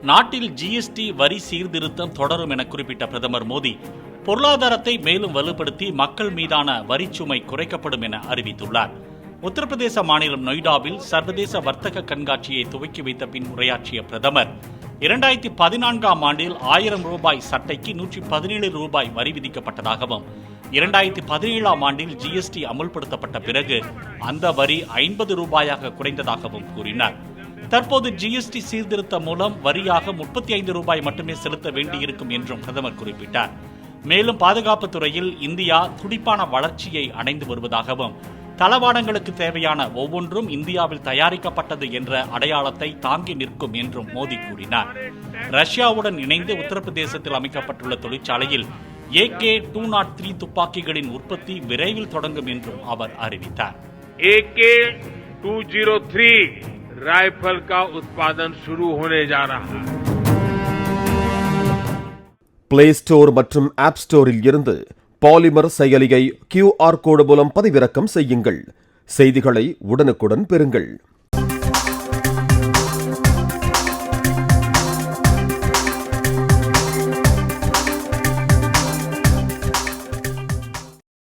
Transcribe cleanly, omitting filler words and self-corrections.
நாட்டில் ஜிஎஸ்டி வரி சீர்திருத்தம் தொடரும் என குறிப்பிட்ட பிரதமர் மோடி, பொருளாதாரத்தை மேலும் வலுப்படுத்தி மக்கள் மீதான வரிச்சுமை குறைக்கப்படும் என அறிவித்துள்ளார். உத்தரப்பிரதேச மாநிலம் நொய்டாவில் சர்வதேச வர்த்தக கண்காட்சியை துவக்கி வைத்த பின் உரையாற்றிய பிரதமர், 2014ஆம் ஆண்டில் 1000 ரூபாய் சட்டைக்கு 117 ரூபாய் வரி விதிக்கப்பட்டதாகவும், 2017ஆம் ஆண்டில் ஜிஎஸ்டி அமுல்படுத்தப்பட்ட பிறகு அந்த வரி 50 ரூபாயாக குறைந்ததாகவும் கூறினார். தற்போது ஜிஎஸ்டி சீர்திருத்தம் மூலம் வரியாக 35 ரூபாய் மட்டுமே செலுத்த வேண்டியிருக்கும் என்றும் பிரதமர் குறிப்பிட்டார். மேலும் பாதுகாப்பு துறையில் இந்தியா துடிப்பான வளர்ச்சியை அடைந்து வருவதாகவும், தளவாடங்களுக்கு தேவையான ஒவ்வொன்றும் இந்தியாவில் தயாரிக்கப்பட்டது என்ற அடையாளத்தை தாங்கி நிற்கும் என்றும் மோடி கூறினார். ரஷ்யாவுடன் இணைந்து உத்தரப்பிரதேசத்தில் அமைக்கப்பட்டுள்ள தொழிற்சாலையில் AK-203 துப்பாக்கிகளின் உற்பத்தி விரைவில் தொடங்கும் என்றும் அவர் அறிவித்தார். AK-203 राइफल का उत्पादन शुरू होने जा रहा है. பிளே ஸ்டோர் மற்றும் ஆப் ஸ்டோரில் இருந்து பாலிமர் செயலியை QR கோடு மூலம் பதிவிறக்கம் செய்யுங்கள். செய்திகளை உடனுக்குடன் பெறுங்கள்.